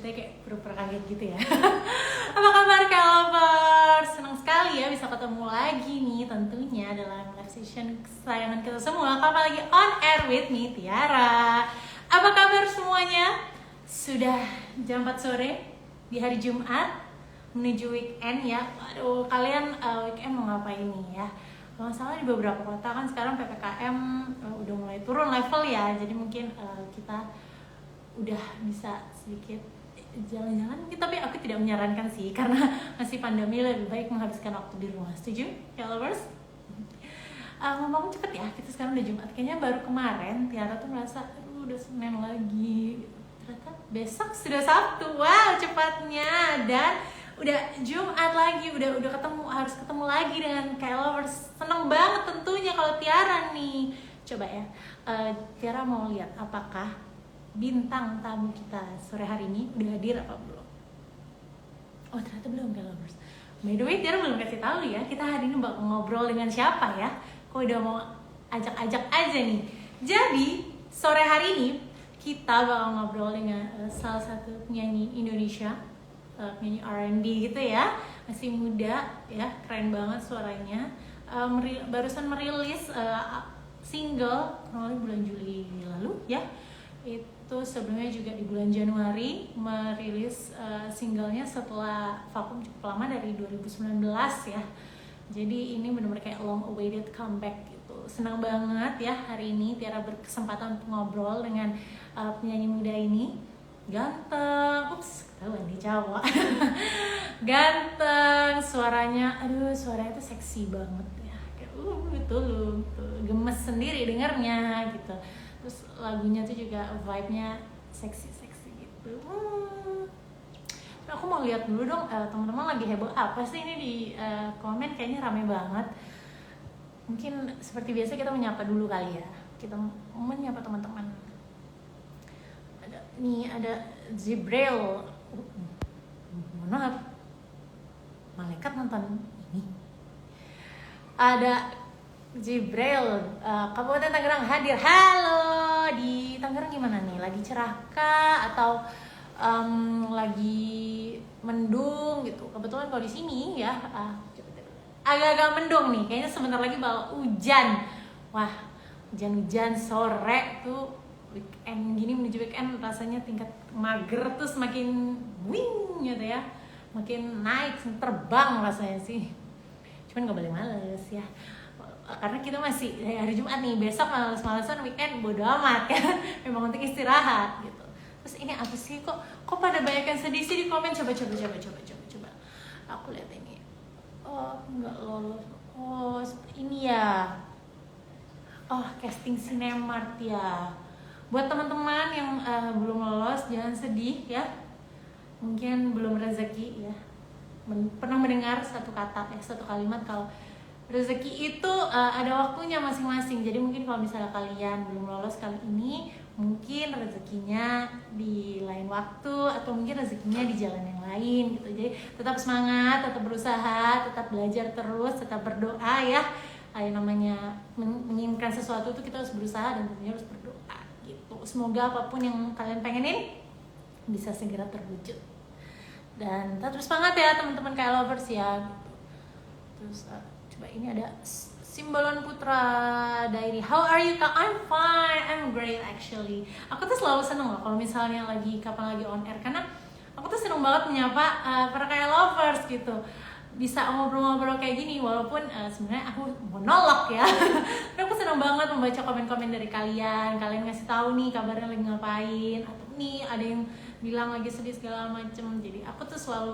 saya kayak pura-pura kaget gitu ya. Apa kabar K-lovers? Senang sekali ya bisa ketemu lagi nih tentunya dalam live session kesayangan kita semua. Kapan lagi on air with me, Tiara. Apa kabar semuanya? Sudah jam 4 sore di hari Jumat menuju weekend ya. Waduh, kalian weekend mau ngapain nih ya? Kalau salah di beberapa kota kan sekarang PPKM udah mulai turun level ya. Jadi mungkin kita udah bisa sedikit jalan-jalan, tapi aku tidak menyarankan sih karena masih pandemi, lebih baik menghabiskan waktu di rumah. Setuju ya lovers? Ngomong cepet ya, kita sekarang udah Jumat. Kayaknya baru kemarin Tiara tuh merasa aduh udah Senin lagi, ternyata besok sudah Sabtu. Wow, cepatnya. Dan udah Jumat lagi, udah ketemu, harus ketemu lagi dengan K-lovers. Seneng banget tentunya kalau Tiara nih. Coba ya, Tiara mau lihat apakah bintang tamu kita sore hari ini udah hadir apa belum? Oh, ternyata belum K-lovers. By the way, Tiara belum kasih tahu ya, kita hari ini bakal ngobrol dengan siapa ya. Kok udah mau ajak-ajak aja nih. Jadi, sore hari ini kita bakal ngobrol dengan salah satu penyanyi Indonesia, penyanyi R&B gitu ya. Masih muda ya, keren banget suaranya. Barusan merilis single awalnya bulan Juli lalu ya. Itu sebelumnya juga di bulan Januari merilis singlenya setelah vakum cukup lama dari 2019 ya. Jadi ini benar-benar kayak long awaited comeback gitu. Senang banget ya hari ini Tiara berkesempatan untuk ngobrol dengan penyanyi muda ini. Ganteng, ketahuan nih cowok. Ganteng, suaranya, aduh suaranya tuh seksi banget ya. Kayak betul, gemes sendiri dengarnya gitu. Terus lagunya tuh juga vibe-nya seksi gitu. Aku mau lihat dulu dong teman-teman lagi heboh apa sih ini di komen, kayaknya rame banget. Mungkin seperti biasa kita menyapa dulu kali ya. Kita menyapa teman-teman. Ada Jibril. Mana malaikat nonton ini? Ada Jibril, Kabupaten Tangerang hadir. Halo, di Tangerang gimana nih? Lagi cerah kah atau lagi mendung gitu? Kebetulan kalau di sini ya agak-agak mendung nih. Kayaknya sebentar lagi bakal hujan. Wah, hujan-hujan sore tuh weekend gini, menuju weekend rasanya tingkat mager tuh semakin wing gitu ya. Makin naik, terbang rasanya sih. Cuman gak boleh males ya. Karena kita masih hari Jumat nih, besok males-malesan weekend bodo amat ya. Memang untuk istirahat gitu. Terus ini apa sih, kok pada banyak yang sedih sih di komen? Coba aku lihat ini. Oh, enggak lolos. Oh, ini ya. Oh, casting Cinemark ya. Buat teman-teman yang belum lolos jangan sedih ya. Mungkin belum rezeki ya. Pernah mendengar satu kata satu kalimat kalau rezeki itu ada waktunya masing-masing. Jadi mungkin kalau misalnya kalian belum lolos kali ini, mungkin rezekinya di lain waktu atau mungkin rezekinya di jalan yang lain gitu. Jadi tetap semangat, tetap berusaha, tetap belajar terus, tetap berdoa ya. Yang namanya menginginkan sesuatu itu kita harus berusaha dan tentunya harus berdoa gitu. Semoga apapun yang kalian pengenin bisa segera terwujud. Dan tetap semangat ya teman-teman K-lovers ya gitu. Terus coba ini ada Simbolon Putra Diary. How are you Kak? I'm fine, I'm great actually. Aku tuh selalu seneng loh kalau misalnya kapan lagi on air, karena aku tuh seneng banget menyapa para K-lovers gitu. Bisa ngobrol-ngobrol kayak gini walaupun sebenarnya aku monolog ya. Tapi aku seneng banget membaca komen-komen dari kalian. Kalian ngasih tahu nih kabarnya lagi ngapain, atau nih ada yang bilang lagi sedih segala macem. Jadi aku tuh selalu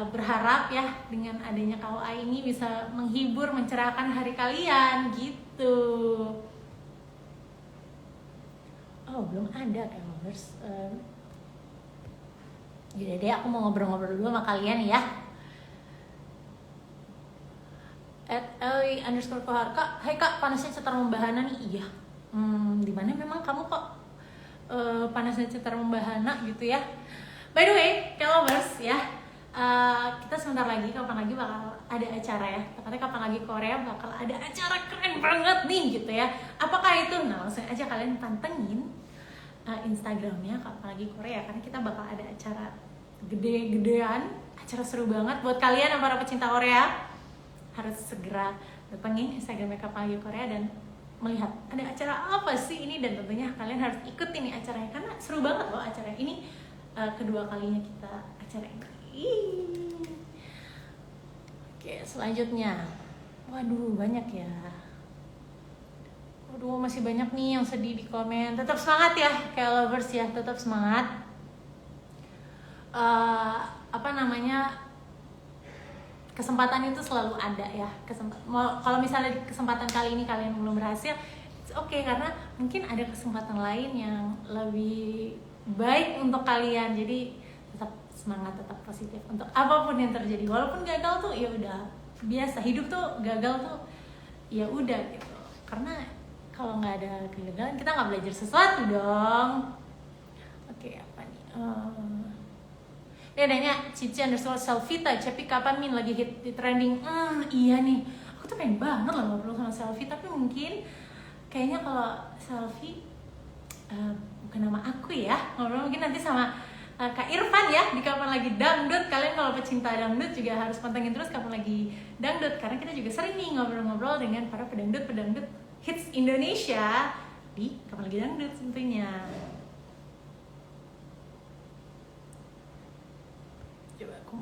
berharap ya dengan adanya KUA ini bisa menghibur, mencerahkan hari kalian gitu. Oh, belum ada K-lovers. Yaudah deh, aku mau ngobrol-ngobrol dulu sama kalian ya. @eli_kohar Kak, hai Kak, panasnya setar membahana nih. Iya. Di mana memang kamu kok panasnya setar membahana gitu ya. By the way, K-lovers ya. Kita sebentar lagi, kapan lagi bakal ada acara ya. Tepatnya kapan lagi Korea bakal ada acara keren banget nih gitu ya. Apakah itu? Nah, langsung aja kalian pantengin Instagramnya apalagi Korea, karena kita bakal ada acara gede-gedean, acara seru banget buat kalian yang para pecinta Korea. Harus segera datengin Instagram Makeup Apalagi Korea dan melihat ada acara apa sih ini, dan tentunya kalian harus ikutin nih acaranya karena seru banget loh acara ini. Kedua kalinya kita acara ini. Oke, selanjutnya, waduh banyak ya. Waduh masih banyak nih yang sedih di komen. Tetap semangat ya K-lovers ya, tetap semangat. Kesempatan itu selalu ada ya. Kalau misalnya di kesempatan kali ini kalian belum berhasil, it's okay, karena mungkin ada kesempatan lain yang lebih baik untuk kalian. Jadi tetap semangat, tetap positif untuk apapun yang terjadi. Walaupun gagal tuh ya udah biasa, hidup tuh gagal tuh ya udah gitu. Karena kalau nggak ada kegagalan kita nggak belajar sesuatu dong. Oke, apa nih? Dia nanya Cici_Selvita, Cepi kapan Min lagi hit di trending? Iya nih, aku tuh pengen banget lah ngobrol sama Selfie, tapi mungkin kayaknya kalau Selfie bukan nama aku ya, ngobrol mungkin nanti sama Kak Irfan ya, di kapan lagi dangdut. Kalian kalau pecinta dangdut juga harus pantengin terus kapan lagi dangdut, karena kita juga sering nih ngobrol-ngobrol dengan para pedangdut hits Indonesia di kapan lagi dangdut tentunya. Coba aku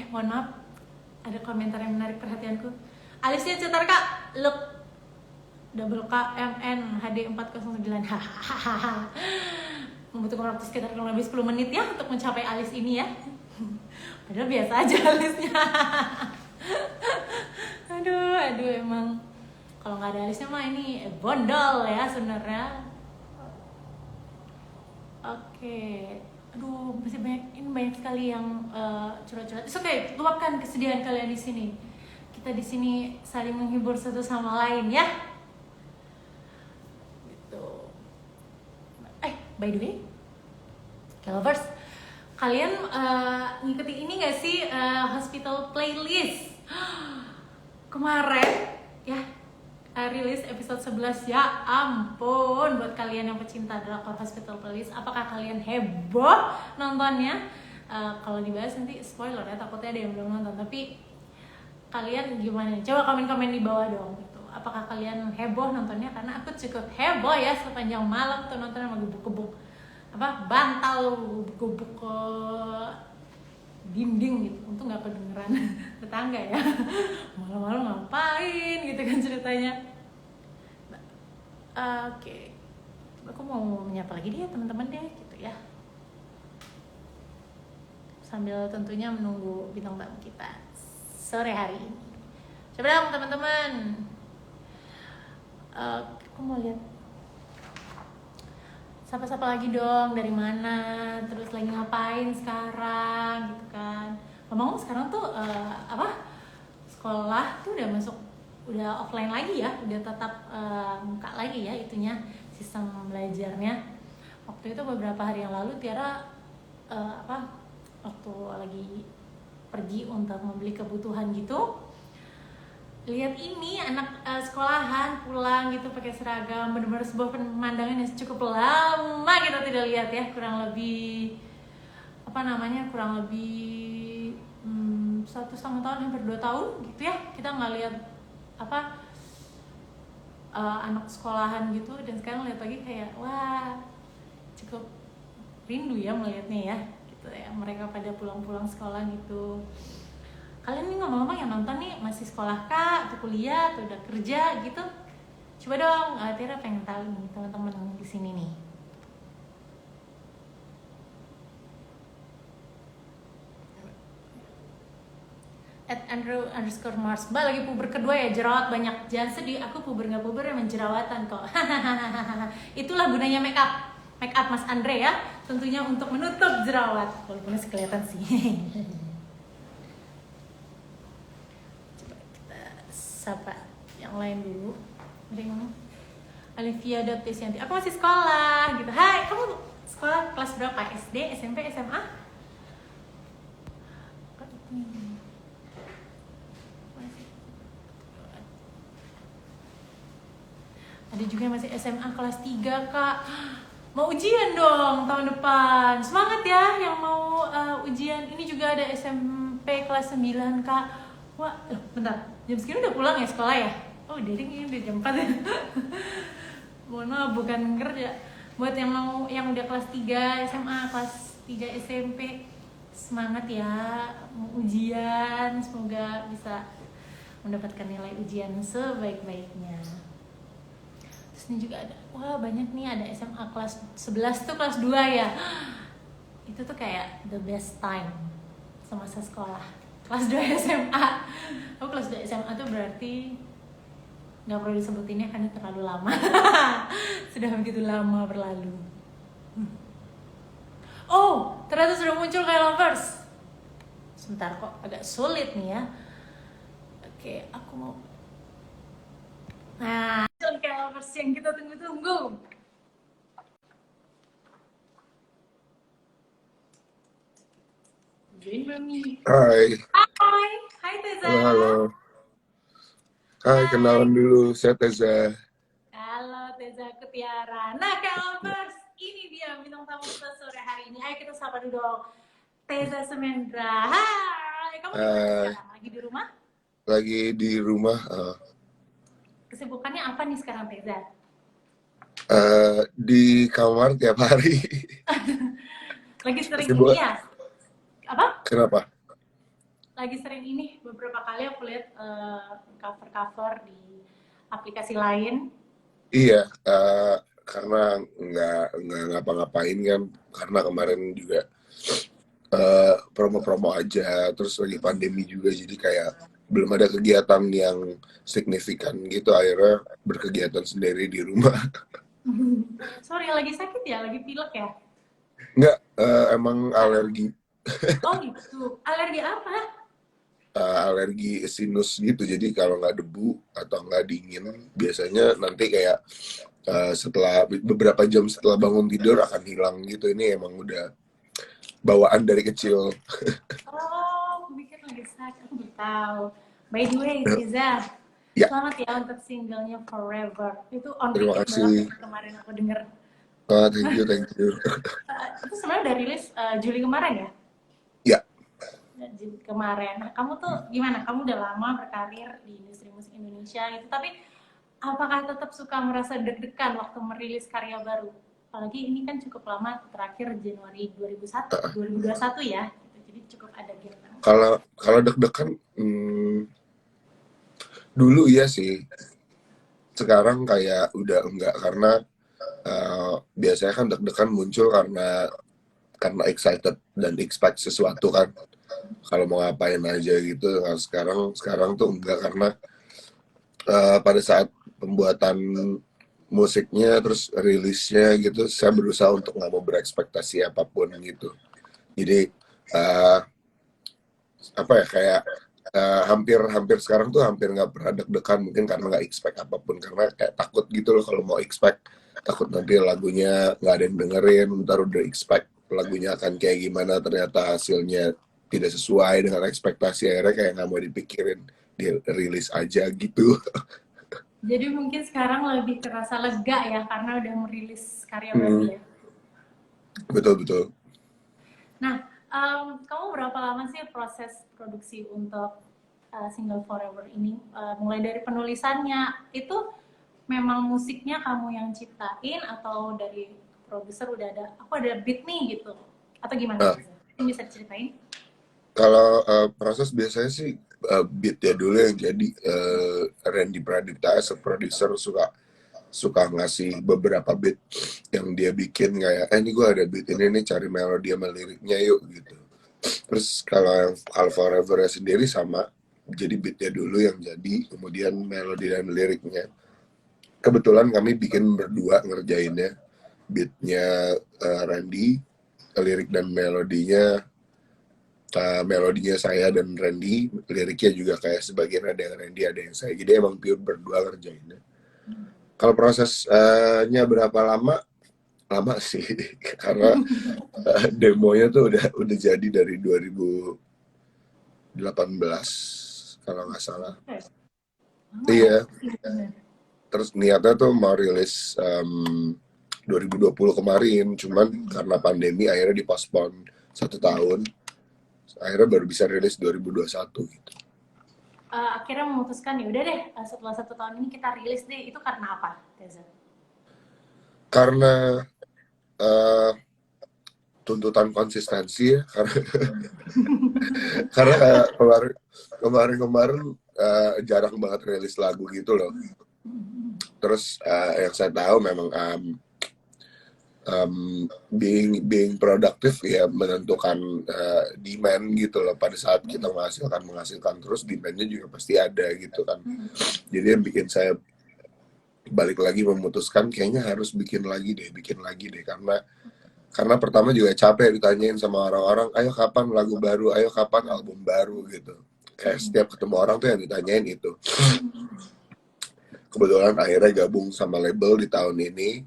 mohon maaf, ada komentar yang menarik perhatianku. Alisnya cetar Kak, look double KMN HD 409. Hahaha. Membutuhkan waktu sekitar kurang lebih 10 menit ya untuk mencapai alis ini ya. Padahal biasa aja alisnya. Aduh emang kalau nggak ada alisnya mah ini bondol ya sebenarnya. Oke. Aduh, masih banyak sekali yang curhat-curhat. It's okay, luapkan kesedihan kalian di sini. Kita di sini saling menghibur satu sama lain ya. Gitu. By the way, K-lovers, kalian ngikutin ini nggak sih Hospital Playlist? Kemarin ya rilis episode 11, ya ampun, buat kalian yang pecinta drakor Hospital Playlist, apakah kalian heboh nontonnya? Kalau dibahas nanti spoiler ya, takutnya ada yang belum nonton, tapi kalian gimana? Coba komen-komen di bawah dong gitu. Apakah kalian heboh nontonnya? Karena aku cukup heboh ya, sepanjang malam tuh nonton sama gebuk-gebuk bantal, gebuk ke dinding gitu. Untung nggak kedengeran tetangga ya. Malam-malam ngapain gitu kan ceritanya. Oke. Aku mau menyapa lagi dia teman-teman deh gitu ya. Sambil tentunya menunggu bintang tamu kita sore hari ini. Coba dong teman-teman. Aku mau lihat sapa-sapa lagi dong, dari mana, terus lagi ngapain sekarang gitu kan. Ngomong sekarang tuh sekolah tuh udah offline lagi ya, udah tetap muka lagi ya itunya, sistem belajarnya. Waktu itu beberapa hari yang lalu Tiara waktu lagi pergi untuk membeli kebutuhan gitu, lihat ini anak sekolahan pulang gitu pakai seragam, benar-benar sebuah pemandangan yang cukup lama kita tidak lihat ya, kurang lebih 1,5 tahun, hampir 2 tahun gitu ya, kita nggak lihat anak sekolahan gitu. Dan sekarang lihat lagi kayak wah, cukup rindu ya melihatnya ya gitu ya, mereka pada pulang-pulang sekolah gitu. Kalian nih ngomong-ngomong yang nonton nih masih sekolah kah, atau kuliah, atau udah kerja gitu? Coba dong, Tiara pengen tahu nih teman-teman di sini nih. @Andrew_Mars, Mbak lagi puber kedua ya, jerawat banyak. Jangan sedih, aku puber nggak puber emang jerawatan kok. Itulah gunanya make up Mas Andre ya, tentunya untuk menutup jerawat, walaupun masih kelihatan sih. Sapa yang lain dulu. Ada yang ngomong Olivia.Tesianti, aku masih sekolah gitu. Hai, kamu sekolah kelas berapa? SD, SMP, SMA? Ada juga yang masih SMA kelas 3 Kak. Mau ujian dong tahun depan. Semangat ya yang mau ujian. Ini juga ada SMP kelas 9 Kak. Wah, bentar. Jam segini udah pulang ya sekolah ya? Oh, daring ini udah jam 4 ya. Mohon maaf, bukan kerja. Buat yang mau yang udah kelas 3 SMA, kelas 3 SMP, semangat ya mau ujian. Semoga bisa mendapatkan nilai ujian sebaik-baiknya. Terus ini juga ada, wah banyak nih, ada SMA kelas 11 tuh kelas 2 ya. Itu tuh kayak the best time semasa sekolah. Kelas 2 SMA. Oh, kelas 2 SMA tuh berarti nggak perlu disebutinnya karena terlalu lama. Sudah begitu lama berlalu. Oh, ternyata sudah muncul kayak lovers. Sebentar, kok agak sulit nih ya. Oke, aku mau. Nah, kayak lovers yang kita tunggu-tunggu. Join Mami. Hai, Hai Teza. halo. Hai, kenalan dulu, saya Teza. Halo Teza Kutiara. Nah, kayak lovers, ini dia bintang tamu kita sore hari ini. Ayo kita sapa dulu dong. Teza Semendra. Hai, kamu di mana sekarang? Lagi di rumah? Lagi di rumah. Kesibukannya apa nih sekarang Teza? Di kamar tiap hari. Lagi sering Sibuk. ini ya? Apa? Kenapa? Lagi sering ini, beberapa kali aku lihat cover-cover di aplikasi lain. Iya, karena nggak ngapa-ngapain kan. Karena kemarin juga promo-promo aja, terus lagi pandemi juga, jadi kayak belum ada kegiatan yang signifikan gitu. Akhirnya berkegiatan sendiri di rumah. Sorry, lagi sakit ya? Lagi pilek ya? Nggak, emang alergi. Oh gitu. Alergi apa? Alergi sinus gitu, jadi kalau nggak debu atau nggak dingin biasanya nanti kayak setelah beberapa jam setelah bangun tidur akan hilang gitu. Ini emang udah bawaan dari kecil. Oh, aku pikir lagi sakit. Aku belum tahu. By the way, Tiza, Ya, selamat ya untuk singlenya Forever. Itu on terima repeat banget kasih. kemarin aku denger. Thank you, thank you. Itu sebenarnya udah rilis Juli kemarin ya? Ya, Juli kemarin. Nah, kamu tuh gimana? Kamu udah lama berkarir di industri musik Indonesia gitu, tapi apakah tetap suka merasa deg-degan waktu merilis karya baru? Apalagi ini kan cukup lama, terakhir Januari 2021 ya. Gitu. Jadi cukup ada gap. kalau deg-degan dulu ya sih. Sekarang kayak udah enggak, karena biasanya kan deg-degan muncul karena excited dan expect sesuatu kan, kalau mau ngapain aja gitu. Nah, sekarang tuh enggak, karena pada saat pembuatan musiknya terus rilisnya gitu, saya berusaha untuk nggak mau berekspektasi apapun gitu. Jadi apa ya, kayak hampir sekarang tuh hampir nggak pernah deg-degan, mungkin karena nggak expect apapun, karena kayak takut gitu loh kalau mau expect. Takut nanti lagunya nggak ada yang dengerin, ntar udah expect lagunya akan kayak gimana, ternyata hasilnya tidak sesuai dengan ekspektasi, akhirnya kayak nggak mau dipikirin, dirilis aja gitu. Jadi mungkin sekarang lebih terasa lega ya karena udah merilis karya baru ya. Betul. Nah, kamu berapa lama sih proses produksi untuk single Forever ini? Mulai dari penulisannya, itu memang musiknya kamu yang ciptain atau dari produser udah ada, aku ada beat nih gitu? Atau gimana? Nah, Ini bisa diceritain? kalau proses biasanya sih beat ya dulu yang jadi. Randy Pradipta as a producer suka ngasih beberapa beat yang dia bikin, kayak ini gue ada beat ini nih, cari melodi sama liriknya yuk gitu. Terus kalau yang All Forever sendiri sama, jadi beatnya dulu yang jadi, kemudian melodi dan liriknya. Kebetulan kami bikin berdua ngerjainnya, beatnya Randy, lirik dan melodinya saya dan Randy, liriknya juga kayak sebagian ada yang Randy, ada yang saya, jadi emang pure berdua ngerjainnya. Kalau prosesnya berapa lama? Lama sih, karena demonya tuh udah jadi dari 2018 kalau nggak salah. Lama ya? Iya, Terus niatnya tuh mau rilis 2020 kemarin, cuman karena pandemi akhirnya dipospon 1 tahun. Akhirnya baru bisa rilis 2021 gitu. Akhirnya memutuskan ya udah deh, setelah 1 tahun ini kita rilis deh, itu karena apa, Teza? Karena eh, tuntutan konsistensi ya, karena kayak kemarin jarang banget rilis lagu gitu loh. Terus yang saya tahu memang being produktif ya menentukan demand gitu loh. Pada saat kita menghasilkan terus, demandnya juga pasti ada gitu kan. Jadi yang bikin saya balik lagi memutuskan kayaknya harus bikin lagi deh, karena pertama juga capek ditanyain sama orang-orang, ayo kapan lagu baru, ayo kapan album baru gitu. Kayak setiap ketemu orang tuh yang ditanyain itu. Kebetulan akhirnya gabung sama label di tahun ini,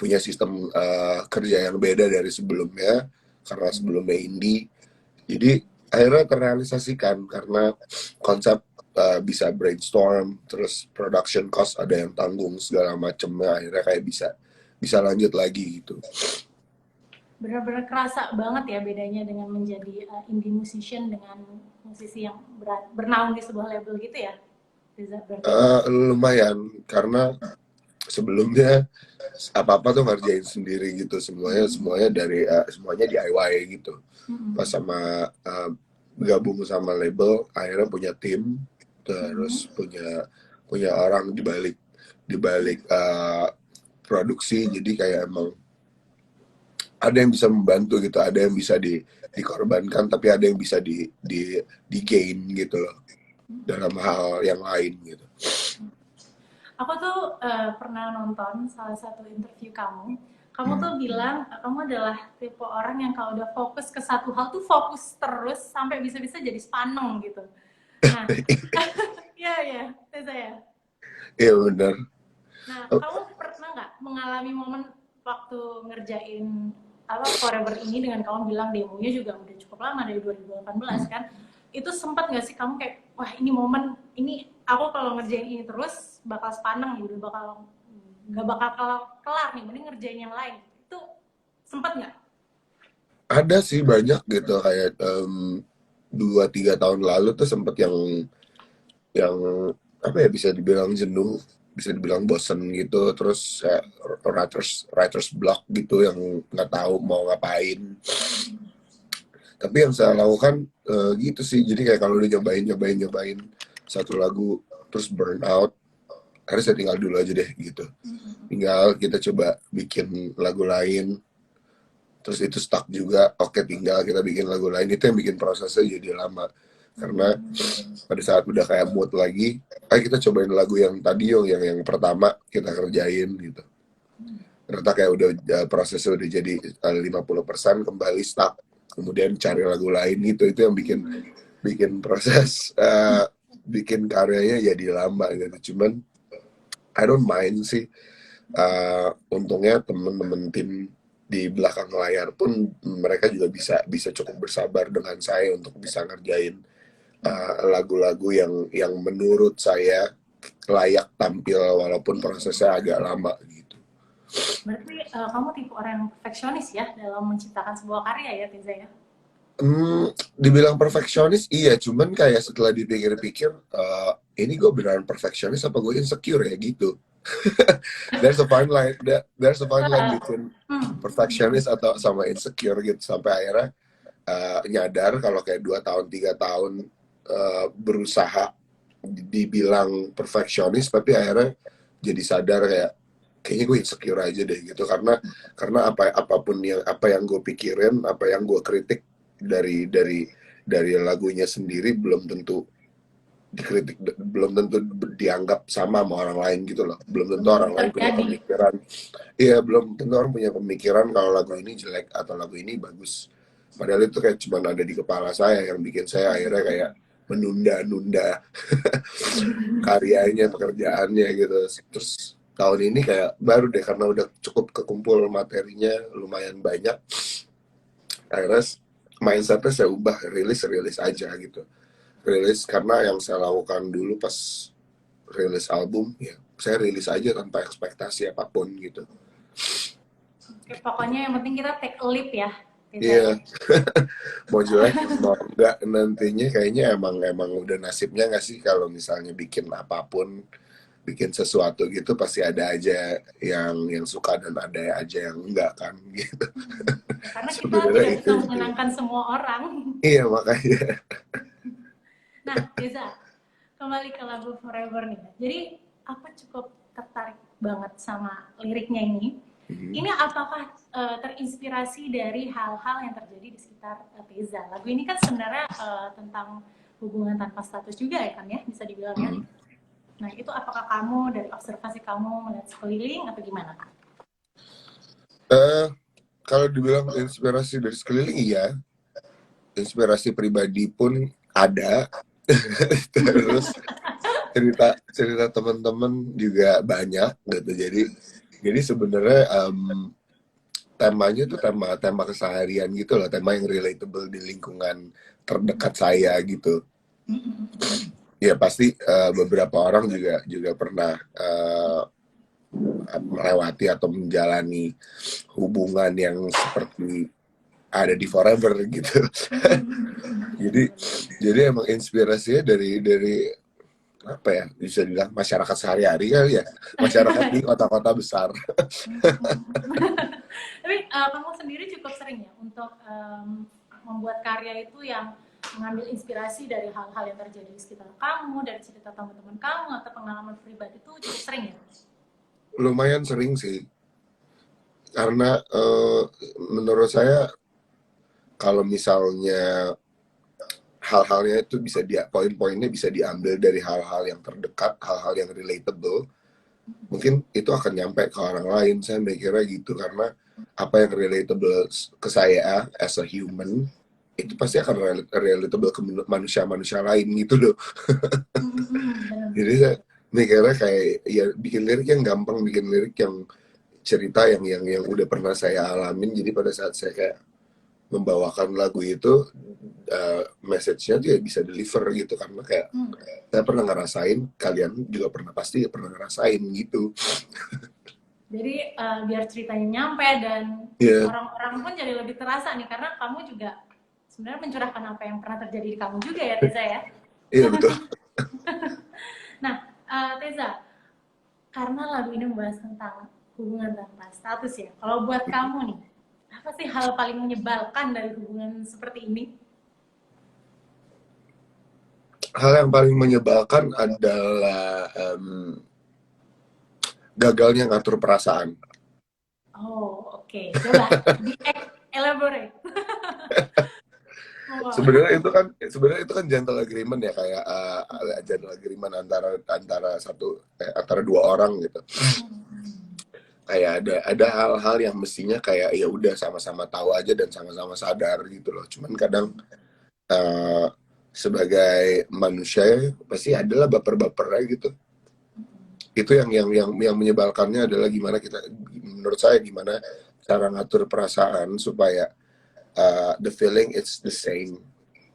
punya sistem kerja yang beda dari sebelumnya, karena sebelumnya indie. Jadi akhirnya terrealisasikan karena konsep bisa brainstorm, terus production cost ada yang tanggung segala macemnya, akhirnya kayak bisa lanjut lagi gitu. Benar-benar kerasa banget ya bedanya dengan menjadi indie musician dengan musisi yang bernaung di sebuah label gitu ya, Reza, berarti? Lumayan, karena sebelumnya apa-apa tuh ngerjain sendiri gitu, semuanya DIY gitu. Pas sama gabung sama label, akhirnya punya tim, terus punya orang di balik produksi, jadi kayak emang ada yang bisa membantu gitu, ada yang bisa dikorbankan, tapi ada yang bisa di gain gitu loh dalam hal yang lain gitu. Aku tuh pernah nonton salah satu interview kamu. Kamu tuh bilang kamu adalah tipe orang yang kalau udah fokus ke satu hal tuh fokus terus sampai bisa-bisa jadi sepaneng gitu. Nah, iya ya, itu saya. Iya benar. Nah, kamu pernah nggak mengalami momen waktu ngerjain apa Forever ini, dengan kamu bilang demonya juga udah cukup lama dari 2018 kan? Itu sempat nggak sih kamu kayak, wah ini momen ini aku kalau ngerjain ini terus bakal sepaneng, udah bakal nggak bakal kelar nih, mending ngerjain yang lain. Itu sempat nggak? Ada sih banyak gitu, kayak 2-3 tahun lalu tuh sempet yang apa ya, bisa dibilang jenuh, bisa dibilang bosen gitu, terus writers block gitu, yang nggak tahu mau ngapain. Tapi yang saya lakukan gitu sih, jadi kayak kalau udah nyobain satu lagu terus burn out, harus saya tinggal dulu aja deh gitu, tinggal kita coba bikin lagu lain. Terus itu stuck juga, oke tinggal kita bikin lagu lain. Itu yang bikin prosesnya jadi lama, karena pada saat udah kayak mood lagi, ayo kita cobain lagu yang tadi yang pertama kita kerjain gitu. Ternyata kayak udah prosesnya udah jadi 50%, kembali stuck, kemudian cari lagu lain gitu. Itu yang bikin proses bikin karyanya jadi lama gitu. Cuman I don't mind sih. Untungnya temen-temen tim di belakang layar pun mereka juga bisa cukup bersabar dengan saya untuk bisa ngerjain lagu-lagu yang menurut saya layak tampil walaupun prosesnya agak lama gitu. Berarti kamu tipe orang yang perfeksionis ya dalam menciptakan sebuah karya ya, Teza ya? Dibilang perfeksionis iya, cuman kayak setelah dipikir-pikir, ini gue beneran perfeksionis apa gue insecure ya gitu. There's a fine line between perfectionist atau sama insecure gitu, sampai akhirnya nyadar kalau kayak 2 tahun 3 tahun berusaha dibilang perfeksionis, tapi akhirnya jadi sadar kayak kayaknya gue insecure aja deh gitu, karena apa yang gue pikirin, apa yang gue kritik dari lagunya sendiri, belum tentu dianggap sama orang lain gitu loh. Belum tentu orang lain punya pemikiran. Iya, belum tentu orang punya pemikiran kalau lagu ini jelek atau lagu ini bagus. Padahal itu kayak cuma ada di kepala saya, yang bikin saya akhirnya kayak menunda-nunda karyanya, pekerjaannya gitu. Terus tahun ini kayak baru deh, karena udah cukup kekumpul materinya lumayan banyak, akhirnya mindsetnya saya ubah, rilis aja gitu. Rilis, karena yang saya lakukan dulu pas rilis album ya saya rilis aja tanpa ekspektasi apapun gitu. Oke, pokoknya yang penting kita take a leap ya, Reza Iya, ya. mau jelek mau enggak nantinya kayaknya emang emang udah nasibnya nggak sih kalau misalnya bikin apapun, bikin sesuatu gitu pasti ada aja yang suka dan ada aja yang enggak kan gitu. Ya, karena kita Sebenarnya tidak itu bisa sih. menyenangkan semua orang. Iya makanya. Nah, Reza, kembali ke lagu Forever nih. Jadi aku cukup tertarik banget sama liriknya ini. Mhm. Ini apakah terinspirasi dari hal-hal yang terjadi di sekitar Teza? Lagu ini kan sebenarnya tentang hubungan tanpa status juga ya kan ya, bisa dibilang ya. Mhm. Nah, itu apakah kamu dari observasi kamu melihat sekeliling atau gimana, Kak? Eh, kalau dibilang inspirasi dari sekeliling iya, inspirasi pribadi pun ada. Terus cerita cerita teman-teman juga banyak gitu. Jadi sebenarnya temanya tuh tema tema keseharian gitu loh, tema yang relatable di lingkungan terdekat saya gitu. Ya pasti beberapa orang juga juga pernah melewati atau menjalani hubungan yang seperti ada di Forever gitu. jadi jadi emang inspirasinya dari apa ya, bisa dibilang masyarakat sehari-hari kali ya, masyarakat di kota-kota besar. Tapi kamu sendiri cukup sering ya untuk membuat karya itu yang mengambil inspirasi dari hal-hal yang terjadi di sekitar kamu, dari cerita teman-teman kamu atau pengalaman pribadi itu cukup sering ya? Lumayan sering sih, karena menurut saya kalau misalnya hal-halnya itu bisa dia poin-poinnya bisa diambil dari hal-hal yang terdekat, hal-hal yang relatable, mungkin itu akan nyampe ke orang lain. Saya mikirnya gitu, karena apa yang relatable ke saya as a human itu pasti akan relatable ke manusia-manusia lain gitu loh. Jadi saya mikirnya kayak ya bikin lirik yang gampang, bikin lirik yang cerita yang udah pernah saya alamin. Jadi pada saat saya kayak membawakan lagu itu, message-nya dia bisa deliver gitu, karena kayak saya pernah ngerasain, kalian juga pasti pernah ngerasain gitu. Jadi biar ceritanya nyampe dan Iya. orang-orang pun jadi lebih terasa nih karena kamu juga sebenarnya mencurahkan apa yang pernah terjadi di kamu juga ya Teza ya. Iya betul. Nah, Teza, karena lagu ini membahas tentang hubungan tanpa status ya. Kalau buat kamu nih, apa sih hal paling menyebalkan dari hubungan seperti ini? Hal yang paling menyebalkan adalah gagalnya ngatur perasaan. Oh, oke. Coba elaborate. Wow. Sebenarnya itu kan gentle agreement ya, kayak gentle agreement antara antara dua orang gitu. Kayak ada hal-hal yang mestinya kayak ya udah sama-sama tahu aja dan sama-sama sadar gitu loh. Cuman kadang eh, sebagai manusia ya, pasti adalah baper-bapernya gitu. Itu yang menyebalkannya adalah gimana kita, menurut saya gimana cara ngatur perasaan supaya the feeling it's the same,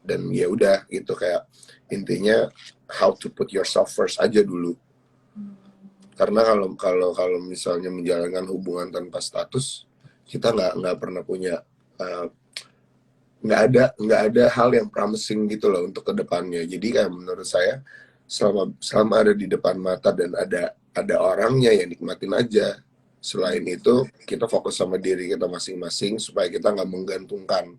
dan ya udah gitu, kayak intinya how to put yourself first aja dulu. Karena kalau misalnya menjalankan hubungan tanpa status, kita nggak pernah punya uh, nggak ada hal yang promising gitu loh untuk kedepannya. Jadi kayak menurut saya, selama ada di depan mata dan ada orangnya, ya nikmatin aja. Selain itu kita fokus sama diri kita masing-masing supaya kita nggak menggantungkan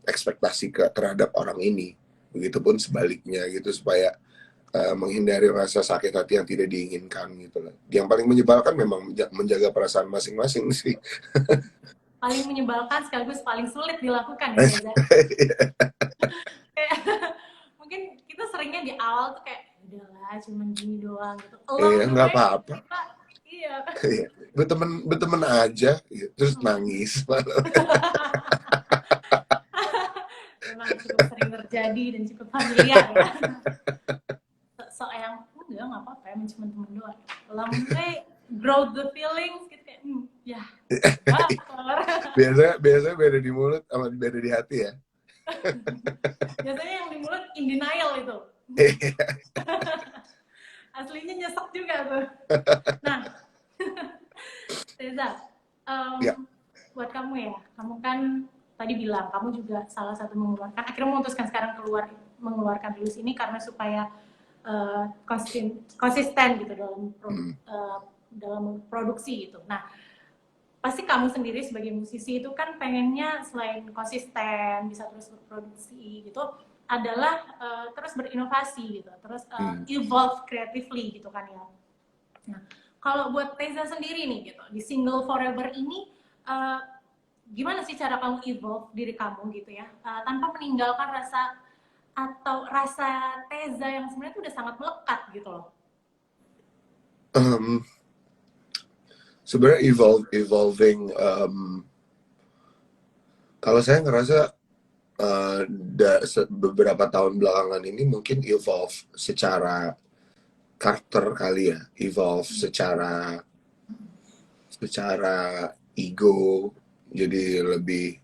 ekspektasi terhadap orang ini. Begitupun sebaliknya gitu, supaya menghindari rasa sakit hati yang tidak diinginkan gitu loh. Yang paling menyebalkan memang menjaga perasaan masing-masing sih. Paling menyebalkan sekaligus paling sulit dilakukan ya Reza. Kayak mungkin kita seringnya di awal tuh kayak udahlah cuman gini doang gitu. Along the Nggak way apa-apa. kita iya. Berteman aja gitu. Terus nangis. Memang cukup sering terjadi dan cukup familiar ya. So yang enggak nggak apa-apa ya, cuma temen doang. Along the way grow the feelings gitu kayak ya baper. Biasanya beda di mulut sama beda di hati ya. Biasanya yang di mulut in denial itu. Aslinya nyesek juga tuh. Nah, Reza, Ya. buat kamu ya, kamu kan tadi bilang kamu juga salah satu mengeluarkan, akhirnya memutuskan sekarang mengeluarkan rilis ini karena supaya konsisten gitu Hmm. dalam produksi gitu. Nah, pasti kamu sendiri sebagai musisi itu kan pengennya selain konsisten bisa terus berproduksi gitu adalah terus berinovasi gitu, terus Hmm. evolve creatively gitu kan ya. Nah, kalau buat Teza sendiri nih gitu di single Forever ini uh, gimana sih cara kamu evolve diri kamu gitu ya, tanpa meninggalkan rasa atau rasa Teza yang sebenarnya tuh udah sangat melekat gitu loh. Um, Sebenarnya evolving, kalau saya ngerasa beberapa tahun belakangan ini mungkin evolve secara karakter kali ya, evolve secara ego, jadi lebih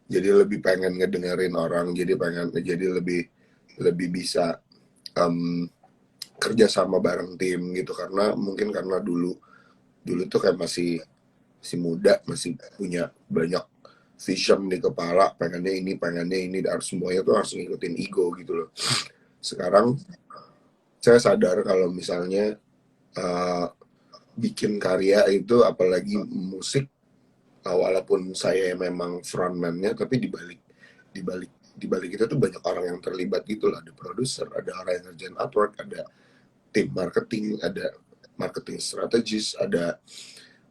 jadi lebih pengen ngedengerin orang, jadi lebih lebih bisa em, kerja sama bareng tim gitu, karena mungkin karena dulu dulu tuh kayak masih muda, masih punya banyak vision di kepala, pengennya ini harus semuanya tuh harus ngikutin ego gitu loh. Sekarang saya sadar kalau misalnya uh, bikin karya itu, apalagi musik, walaupun saya memang frontman-nya, tapi di balik itu tuh banyak orang yang terlibat gitu lah. Ada produser, ada orang yang ngerjain artwork, ada tim marketing, ada marketing strategis, ada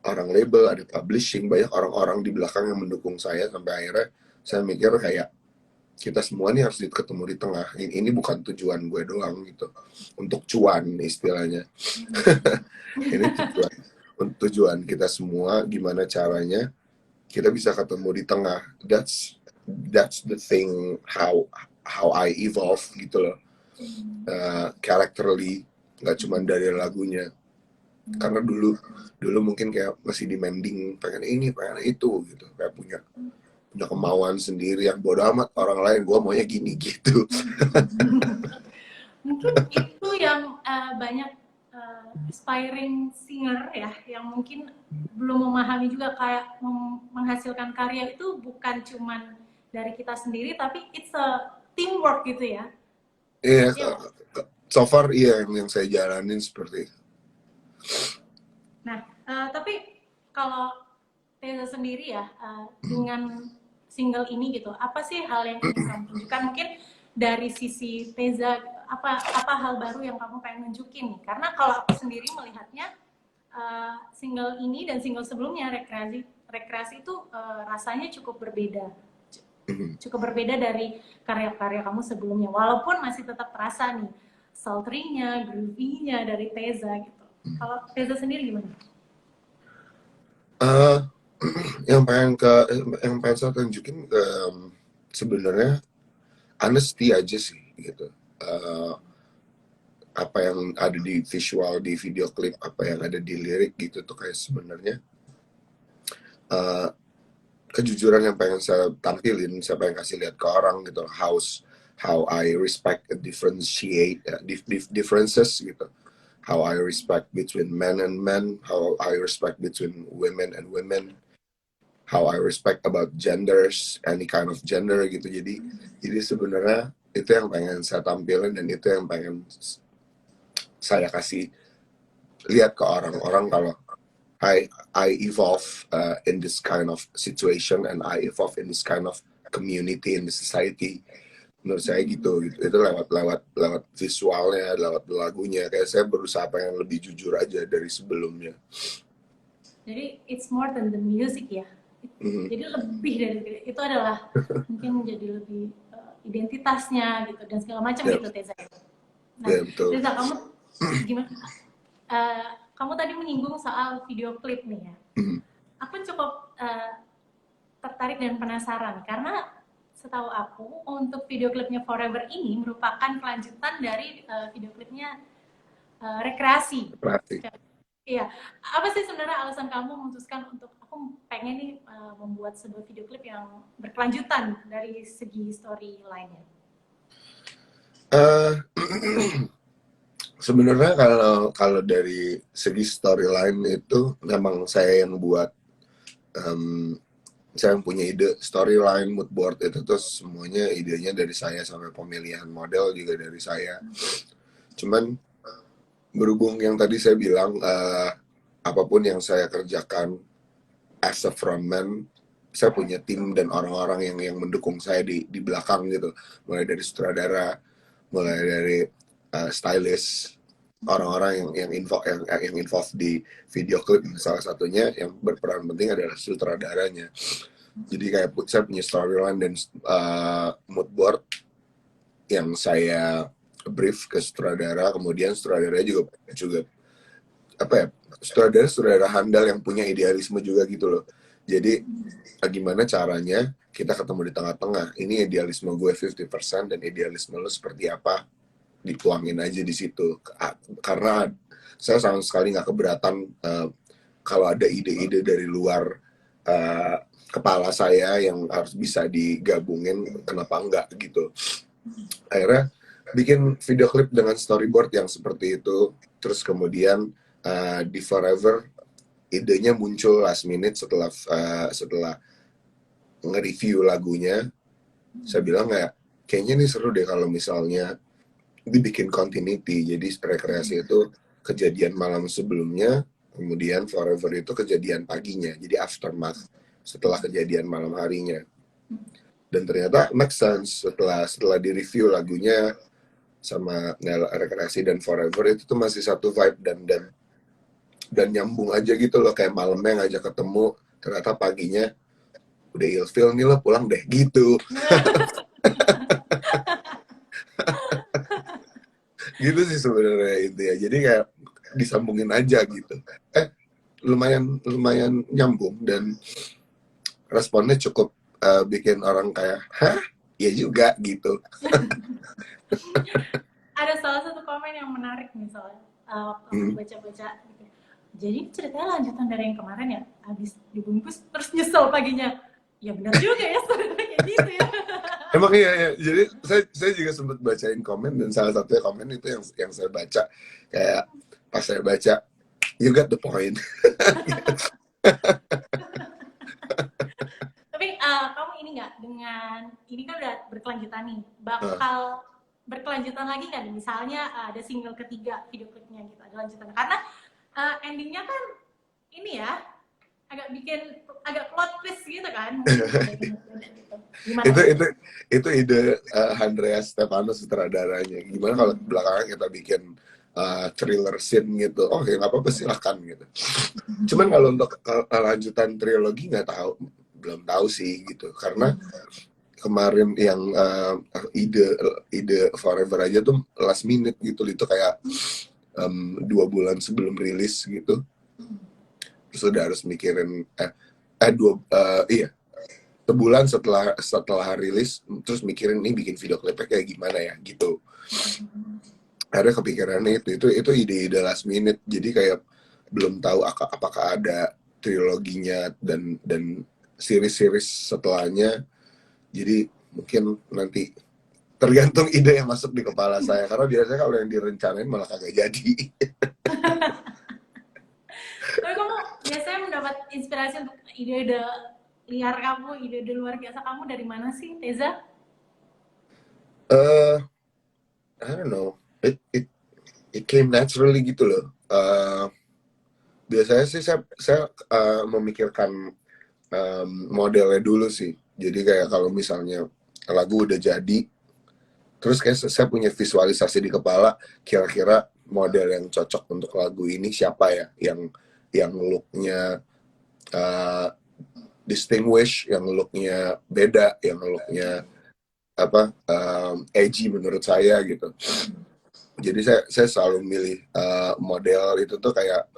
orang label, ada publishing, banyak orang-orang di belakang yang mendukung saya, sampai akhirnya saya mikir kayak kita semua nih harus ketemu di tengah. Ini bukan tujuan gue doang gitu, untuk cuan istilahnya. Ini tujuan kita semua, gimana caranya kita bisa ketemu di tengah. That's the thing, how I evolve gitu loh, characterly, nggak cuma dari lagunya. Karena dulu mungkin kayak masih demanding, pengen ini pengen itu gitu, kayak punya punya kemauan sendiri yang bodoh amat orang lain, gue maunya gini gitu. Mungkin itu yang banyak aspiring singer ya yang mungkin belum memahami juga kayak menghasilkan karya itu bukan cuman dari kita sendiri tapi it's a teamwork gitu ya. Iya, Iya. so far iya yang saya jalanin seperti itu. Nah, tapi kalau Teza sendiri ya, dengan single ini gitu, apa sih hal yang ingin kamu tunjukkan? Mungkin dari sisi Teza, apa hal baru yang kamu pengen nunjukin nih? Karena kalau aku sendiri melihatnya, single ini dan single sebelumnya rekreasi itu rasanya cukup berbeda dari karya-karya kamu sebelumnya. Walaupun masih tetap terasa nih sultry-nya, groovy-nya dari Teza gitu. Kalau Teza sendiri gimana? Eh, yang pengen saya tunjukin, sebenarnya honesty aja sih gitu. Eh, Apa yang ada di visual, di video klip, apa yang ada di lirik gitu tuh kayak sebenarnya eh, kejujuran yang pengen saya tampilin, saya pengen kasih lihat ke orang gitu, how I respect and differentiate, differences gitu, how I respect between men and men, how I respect between women and women, how I respect about genders, any kind of gender gitu. Jadi sebenarnya itu yang pengen saya tampilin, dan itu yang pengen saya kasih lihat ke orang-orang kalau I evolve in this kind of situation, and I evolve in this kind of community, in the society. Menurut saya gitu, itu lewat lewat lewat visualnya, lewat lagunya, kayak saya berusaha pengen lebih jujur aja dari sebelumnya. Jadi it's more than the music ya. Jadi lebih dari itu adalah mungkin menjadi lebih identitasnya gitu dan segala macam Ya, gitu Teza. Nah, ya betul. Teza kamu gimana? Kamu tadi menyinggung soal video klip nih ya. Aku cukup tertarik dan penasaran karena setahu aku untuk video klipnya Forever ini merupakan kelanjutan dari video klipnya rekreasi. Berarti. Iya, apa sih sebenarnya alasan kamu memutuskan untuk aku pengen nih membuat sebuah video klip yang berkelanjutan dari segi story lainnya? Uh, Sebenarnya kalau kalau dari segi storyline itu memang saya yang buat. Em, saya yang punya ide storyline, mood board itu tuh semuanya idenya dari saya, sampai pemilihan model juga dari saya. Cuman berhubung yang tadi saya bilang, apapun yang saya kerjakan as a frontman, saya punya tim dan orang-orang yang mendukung saya di belakang gitu, mulai dari sutradara, mulai dari stylist, orang-orang yang involved di video klip. Salah satunya yang berperan penting adalah sutradaranya. Jadi kayak saya punya storyline dan mood board yang saya brief ke sutradara, kemudian sutradara juga apa ya, sutradara handal yang punya idealisme juga gitu loh. Jadi gimana caranya kita ketemu di tengah-tengah, ini idealisme gue 50% dan idealisme lo seperti apa, dituangin aja di situ. Karena saya sama sekali nggak keberatan kalau ada ide-ide dari luar kepala saya yang harus bisa digabungin, kenapa enggak gitu. Akhirnya bikin video klip dengan storyboard yang seperti itu. Terus kemudian di Forever idenya muncul last minute setelah nge-review lagunya. Saya bilang kayaknya nih seru deh kalau misalnya dibikin continuity. Jadi rekreasi itu kejadian malam sebelumnya, kemudian Forever itu kejadian paginya, jadi aftermath setelah kejadian malam harinya. Dan ternyata make sense setelah di-review lagunya sama rekreasi dan Forever itu tuh masih satu vibe dan nyambung aja gitu loh. Kayak malamnya ngajak ketemu, ternyata paginya udah ilfeel nih lo pulang deh gitu. Gitu sih sebenarnya itu ya. Jadi kayak disambungin aja gitu. Lumayan nyambung dan responnya cukup bikin orang kayak hah, ya juga gitu. Ada salah satu komen yang menarik misalnya waktu aku baca-baca gitu. Jadi ceritanya lanjutan dari yang kemarin ya, habis dibungkus terus nyesel paginya. Ya benar juga ya, kayak gitu ya. Emang iya. Jadi saya juga sempat bacain komen, dan salah satunya komen itu yang saya baca, kayak pas saya baca, you got the point. Tapi kamu ini nggak, dengan ini kan udah berkelanjutan nih, bakal berkelanjutan lagi kan? Misalnya ada single ketiga video klipnya gitu, ada lanjutan. Karena endingnya kan ini ya, agak plot twist gitu kan. Gimana? Itu ide Andreas Stefanus sutradaranya. Gimana kalau belakangan kita bikin thriller scene gitu? Oh ya nggak apa-apa, silahkan gitu. Cuman kalau untuk lanjutan trilogi nggak tahu, belum tahu sih gitu. Karena kemarin yang ide Forever aja tuh last minute gitu, itu kayak 2 bulan sebelum rilis gitu. Terus udah harus mikirin sebulan setelah rilis, terus mikirin nih bikin video klipnya kayak gimana ya gitu. Akhirnya kepikirannya itu ide-ide last minute. Jadi kayak belum tahu apakah ada triloginya dan series setelahnya. Jadi mungkin nanti tergantung ide yang masuk di kepala saya, karena biasanya kalau yang direncanain malah kagak jadi. Tapi kamu biasanya mendapat inspirasi untuk ide-ide liar kamu, ide-ide luar biasa kamu dari mana sih, Teza? I don't know. It came naturally gitu loh. Biasanya sih saya memikirkan modelnya dulu sih. Jadi kayak kalau misalnya lagu udah jadi, terus kayak saya punya visualisasi di kepala, kira-kira model yang cocok untuk lagu ini siapa ya, yang looknya distinguish, yang looknya beda, yang looknya edgy menurut saya gitu. Jadi saya selalu milih model itu tuh kayak